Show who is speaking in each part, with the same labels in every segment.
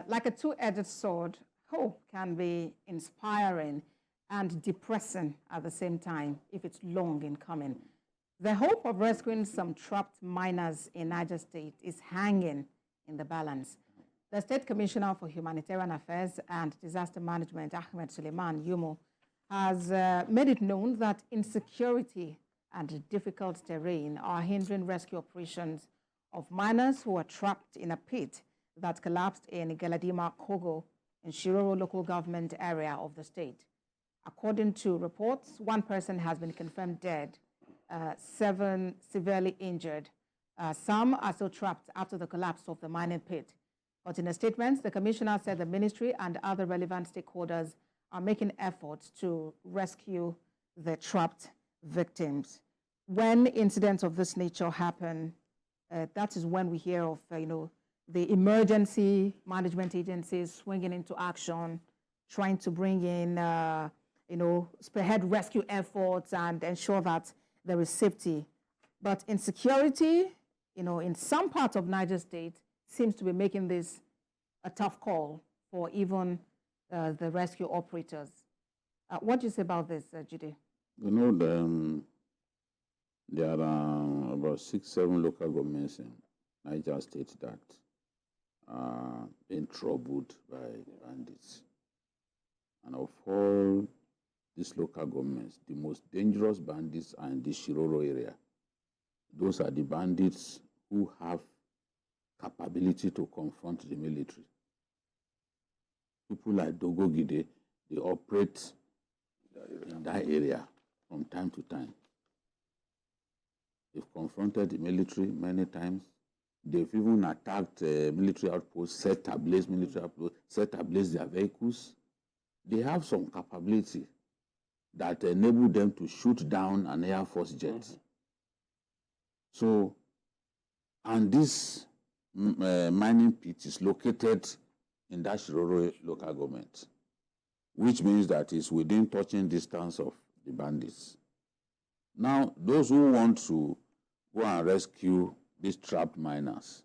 Speaker 1: Like a two-edged sword, hope can be inspiring and depressing at the same time if it's long in coming. The hope of rescuing some trapped miners in Niger State is hanging in the balance. The State Commissioner for Humanitarian Affairs and Disaster Management, Ahmed Suleiman Yumo, has made it known that insecurity and difficult terrain are hindering rescue operations of miners who are trapped in a pit that collapsed in Galadima, Kogo, in Shiroro local government area of the state. According to reports, one person has been confirmed dead, 7 severely injured. Some are still trapped after the collapse of the mining pit. But in a statement, the commissioner said the ministry and other relevant stakeholders are making efforts to rescue the trapped victims. When incidents of this nature happen, that is when we hear of, the emergency management agencies swinging into action, trying to bring in, spearhead rescue efforts and ensure that there is safety. But insecurity, in some parts of Niger State, seems to be making this a tough call for even the rescue operators. What do you say about this, Jide?
Speaker 2: There are about 6-7 local governments in Niger State that are being troubled by bandits. And of all these local governments, the most dangerous bandits are in the Shiroro area. Those are the bandits who have capability to confront the military. People like Dogo Gide, they operate in that area from time to time. They've confronted the military many times. They've even attacked military outposts, set ablaze military outposts, set ablaze their vehicles. They have some capability that enable them to shoot down an Air Force jet. So, and this mining pit is located in that Shiroro local government, which means that it's within touching distance of the bandits. Now, those who want to go and rescue these trapped miners,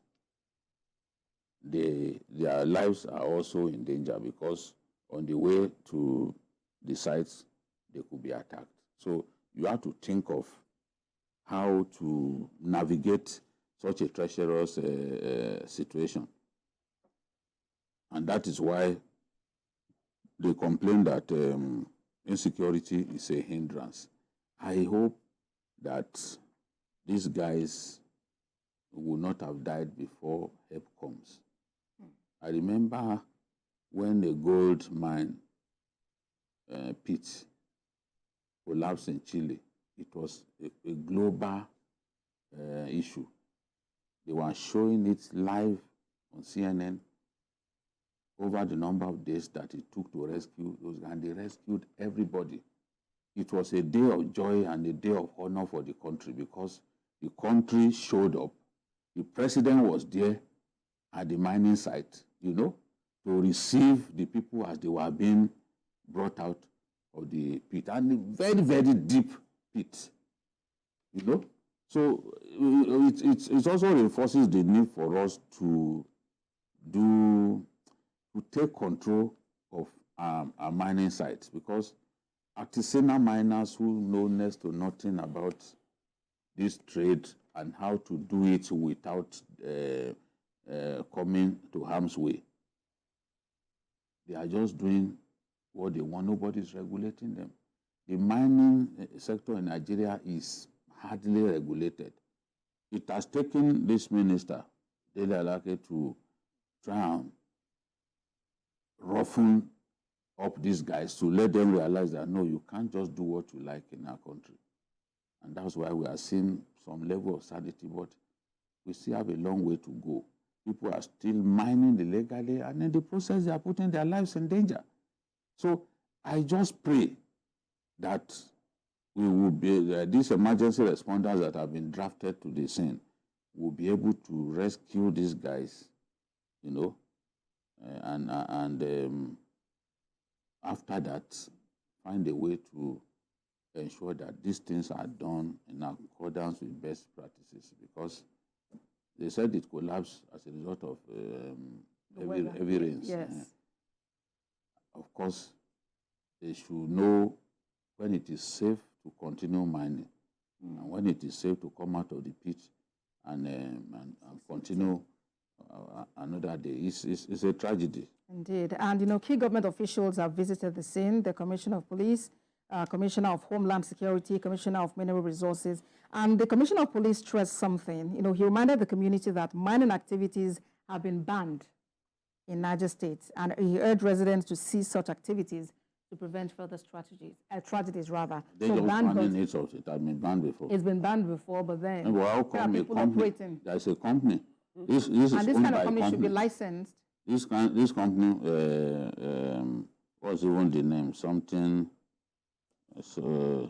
Speaker 2: their lives are also in danger because on the way to the sites, they could be attacked. So you have to think of how to navigate such a treacherous situation. And that is why they complain that insecurity is a hindrance. I hope that these guys will not have died before help comes. I remember when the gold mine pit collapsed in Chile, it was a global issue. They were showing it live on CNN over the number of days that it took to rescue those, and they rescued everybody. It was a day of joy and a day of honor for the country because the country showed up. The president was there at the mining site, to receive the people as they were being brought out of the pit, and a very, very deep pit, So it also reinforces the need for us to take control of our mining sites, because artisanal miners who know next to nothing about this trade and how to do it without coming to harm's way, they are just doing what they want. Nobody is regulating them. The mining sector in Nigeria is hardly regulated. It has taken this minister, Dele Alake, to try and roughen up these guys to let them realize that, no, you can't just do what you like in our country. And that's why we are seeing some level of sanity, but we still have a long way to go. People are still mining illegally, and in the process, they are putting their lives in danger. So I just pray that we will be, these emergency responders that have been drafted to the scene will be able to rescue these guys, and after that, find a way to ensure that these things are done in accordance with best practices, because they said it collapsed as a result of heavy rains.
Speaker 1: Yes.
Speaker 2: Of course, they should know when it is safe to continue mining, and when it is safe to come out of the pit and continue another day. It's a tragedy.
Speaker 1: Indeed. And, key government officials have visited the scene, the Commissioner of Police, Commissioner of Homeland Security, Commissioner of Mineral Resources. And the Commissioner of Police stressed something. He reminded the community that mining activities have been banned in Niger State. And he urged residents to cease such activities to prevent further tragedies rather.
Speaker 2: They don't ban it, so it has been banned before.
Speaker 1: It's been banned before, but then
Speaker 2: how come a company,
Speaker 1: operating?
Speaker 2: there's a company. This is
Speaker 1: and this
Speaker 2: owned
Speaker 1: kind
Speaker 2: by
Speaker 1: of company
Speaker 2: a
Speaker 1: should be licensed.
Speaker 2: This company, what's even the name? Something. So,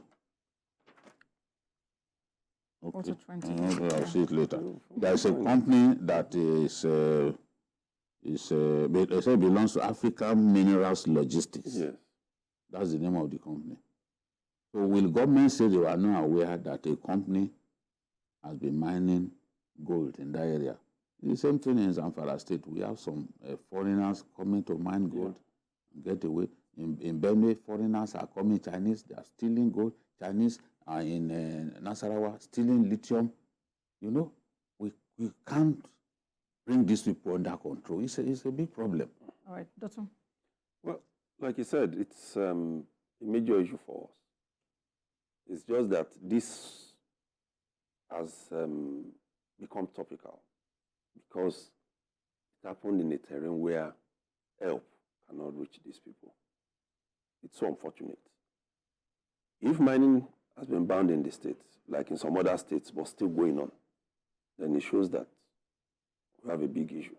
Speaker 2: okay. I'll see it later. There's a company that they say belongs to African Minerals Logistics.
Speaker 3: Yes.
Speaker 2: That's the name of the company. So will government say they were not aware that a company has been mining gold in that area? The same thing in Zamfara State. We have some foreigners coming to mine gold and get away. In Benue, foreigners are coming, Chinese, they are stealing gold. Chinese are in Nasarawa stealing lithium. We can't bring these people under control. It's a big problem.
Speaker 1: All right, Dr.
Speaker 3: Well, like you said, it's a major issue for us. It's just that this has become topical because it happened in a terrain where help cannot reach these people. It's so unfortunate. If mining has been banned in the states, like in some other states, but still going on, then it shows that we have a big issue.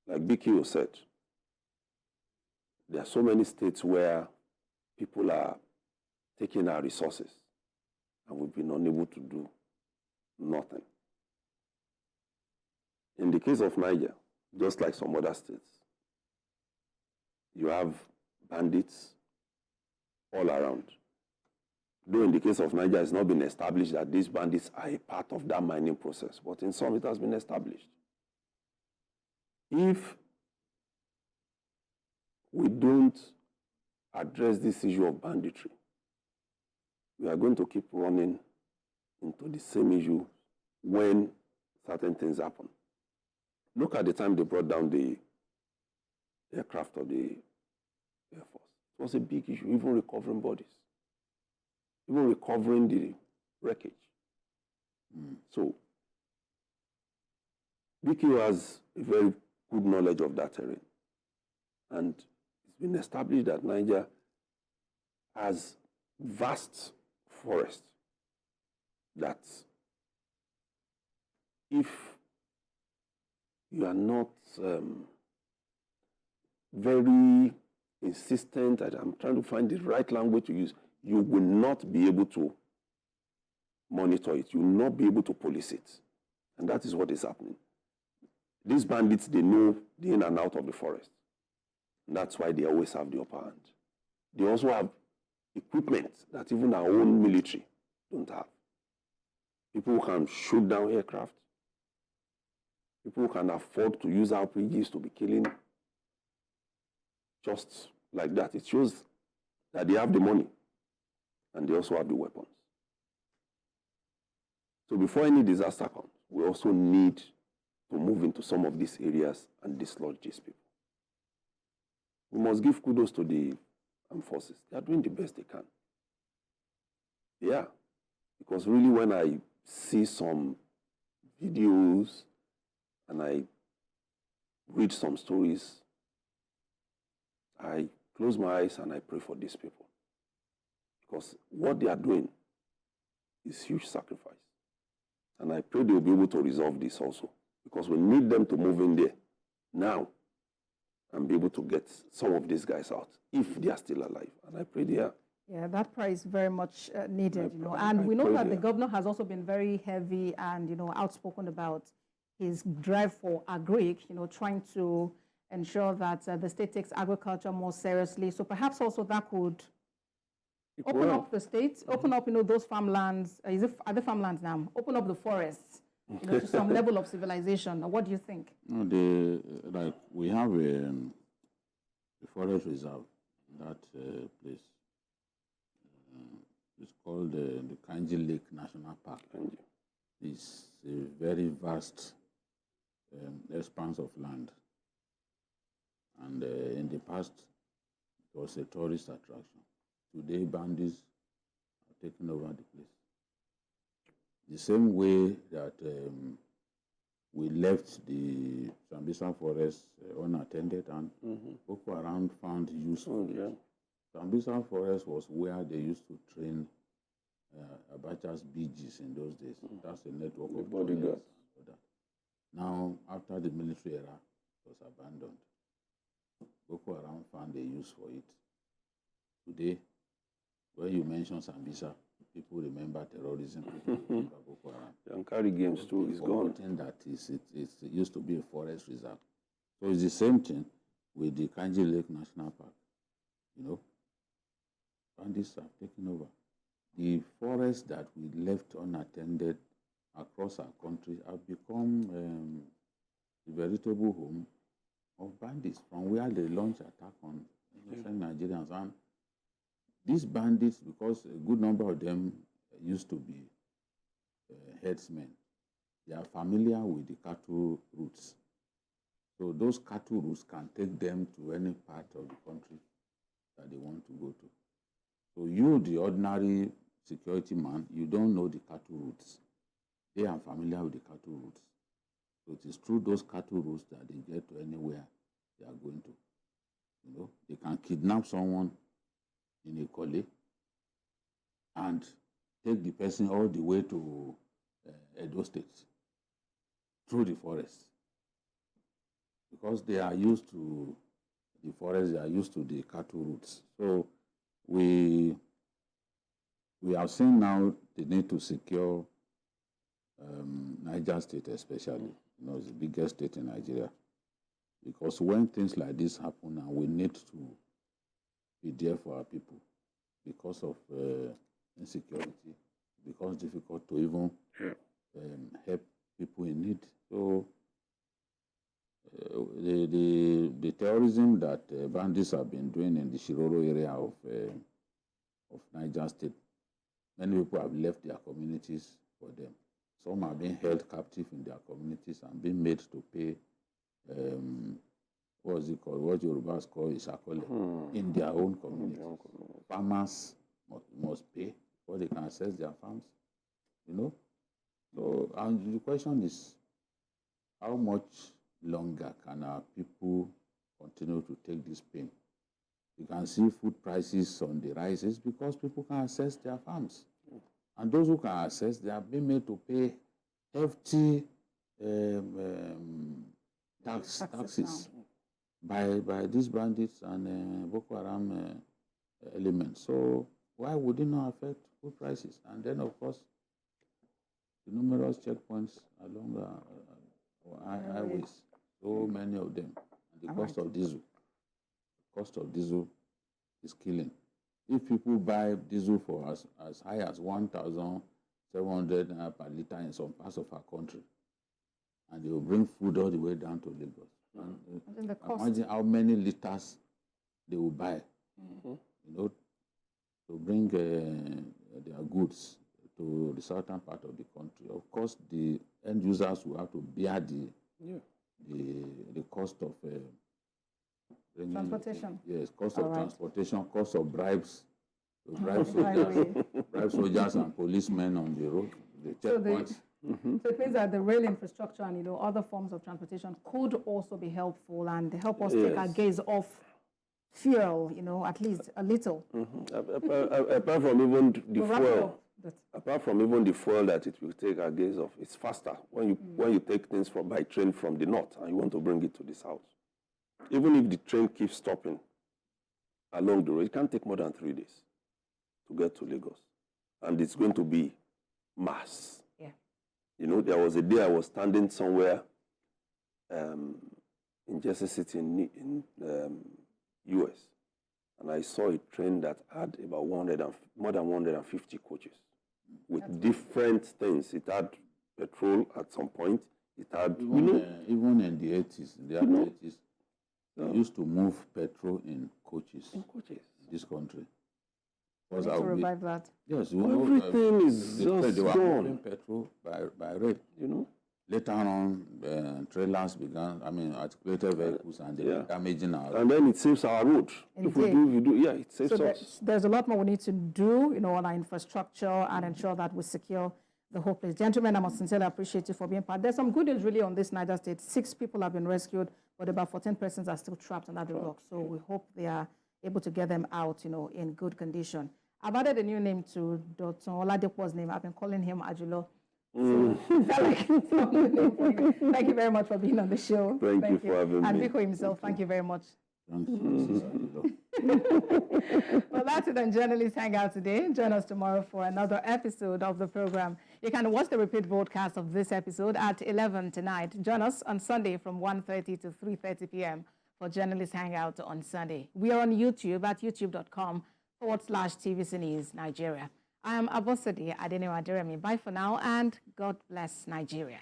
Speaker 3: Like BKO said, there are so many states where people are taking our resources and we've been unable to do nothing. In the case of Niger, just like some other states, you have bandits all around. Though in the case of Niger, it's not been established that these bandits are a part of that mining process, but in some it has been established. If we don't address this issue of banditry, we are going to keep running into the same issue when certain things happen. Look at the time they brought down the aircraft of the Air Force. It was a big issue, even recovering bodies, even recovering the wreckage. So, BQ has a very good knowledge of that terrain. And it's been established that Niger has vast forests that if you are not very insistent, and I'm trying to find the right language to use, you will not be able to monitor it. You will not be able to police it. And that is what is happening. These bandits, they know the in and out of the forest. And that's why they always have the upper hand. They also have equipment that even our own military don't have. People who can shoot down aircraft. People who can afford to use RPGs to be killing. Just like that. It shows that they have the money and they also have the weapons. So before any disaster comes, we also need to move into some of these areas and dislodge these people. We must give kudos to the armed forces. They are doing the best they can. Yeah, because really when I see some videos and I read some stories, I close my eyes and I pray for these people. Because what they are doing is huge sacrifice. And I pray they will be able to resolve this also. Because we need them to move in there now and be able to get some of these guys out if they are still alive. And I pray they are.
Speaker 1: Yeah, that prayer is very much needed, And we know that the governor has also been very heavy and, outspoken about his drive for agric, trying to ensure that the state takes agriculture more seriously. So perhaps also that could open up the state, open up, those farmlands. Are they farmlands now? Open up the forests to some level of civilization. Or what do you think?
Speaker 2: No, we have a forest reserve in that place. It's called the Kanji Lake National Park. It's a very vast expanse of land. And in the past, it was a tourist attraction. Today, bandits are taking over the place. The same way that we left the Sambisa forest unattended and Boko Haram found use for it. Sambisa forest was where they used to train Abacha's BGs in those days. That's a network of bodyguards. Now, after the military era, it was abandoned. Boko Haram found a use for it. Today, when you mention Sambisa, people remember terrorism, people remember Boko Haram.
Speaker 3: Yankari Games too is gone.
Speaker 2: That it used to be a forest reserve. So it's the same thing with the Kanji Lake National Park. Bandits have taken over. The forests that we left unattended across our country have become the veritable home of bandits, from where they launch attack on innocent Nigerians. And these bandits, because a good number of them used to be herdsmen, they are familiar with the cattle routes. So those cattle routes can take them to any part of the country that they want to go to. So you, the ordinary security man, you don't know the cattle routes. They are familiar with the cattle routes. So it is through those cattle routes that they get to anywhere they are going to. They can kidnap someone in a collie and take the person all the way to Edo State through the forest. Because they are used to the forest, they are used to the cattle routes. So we have seen now the need to secure Niger State especially. It's the biggest state in Nigeria. Because when things like this happen, and we need to be there for our people because of insecurity, because it's difficult to even help people in need. So the terrorism that bandits have been doing in the Shiroro area of Niger State, many people have left their communities for them. Some are being held captive in their communities and being made to pay, what Yorubas call Isakole, in their own communities. Farmers must pay before they can access their farms, So, and the question is, how much longer can our people continue to take this pain? You can see food prices on the rises because people can access their farms. And those who can access, they are being made to pay hefty taxes by these bandits and Boko Haram elements. So why would it not affect food prices? And then, of course, the numerous checkpoints along our highways, so many of them, and the cost of diesel. The cost of diesel is killing. If people buy diesel for as high as 1,700 per liter in some parts of our country, and they will bring food all the way down to Lagos. And imagine how many liters they will buy, to bring their goods to the southern part of the country. Of course, the end users will have to bear the cost of
Speaker 1: transportation.
Speaker 2: Yes, cost of transportation, cost of bribes, bribe soldiers and policemen on the road, the checkpoints.
Speaker 1: So it means that the rail infrastructure and other forms of transportation could also be helpful and help us take our gaze off fuel, at least a little.
Speaker 3: Apart from even the fuel. Apart from even the fuel that it will take our gaze off, it's faster when you take things by train from the north and you want to bring it to the south. Even if the train keeps stopping along the road, it can't take more than 3 days to get to Lagos. And it's going to be mass.
Speaker 1: Yeah.
Speaker 3: There was a day I was standing somewhere in Jersey City in US, and I saw a train that had about more than 150 coaches with different things. It had petrol at some point. It had,
Speaker 2: Even in the 80s, in the early 80s, they used to move petrol in coaches.
Speaker 3: in coaches.
Speaker 2: In this country.
Speaker 1: We need to revive that.
Speaker 2: Yes,
Speaker 3: Everything is
Speaker 2: they
Speaker 3: just
Speaker 2: were
Speaker 3: gone.
Speaker 2: moving petrol by rail. Later on, trailers began, articulated vehicles, and they were damaging our road.
Speaker 3: And then it saves our road. If we do, it saves
Speaker 1: So
Speaker 3: us.
Speaker 1: there's a lot more we need to do, on our infrastructure and ensure that we secure the whole place. Gentlemen, I must sincerely appreciate you for being part. There's some good news really on this Niger State. 6 people have been rescued, but about 14 persons are still trapped under the rock. So we hope they are able to get them out, in good condition. I've added a new name to Dr. Oladepo's name. I've been calling him Ajulo. So, thank you very much for being on the show.
Speaker 3: Thank you for having me.
Speaker 1: And Biko himself, thank you very much.
Speaker 2: Thank you.
Speaker 1: Well, that's it on Journalists Hangout today. Join us tomorrow for another episode of the program. You can watch the repeat broadcast of this episode at 11 tonight. Join us on Sunday from 1:30 to 3:30 p.m. for Journalists Hangout on Sunday. We are on YouTube at youtube.com/TVC News Nigeria. I am Abosede Adeniwa Jeremy. Bye for now, and God bless Nigeria.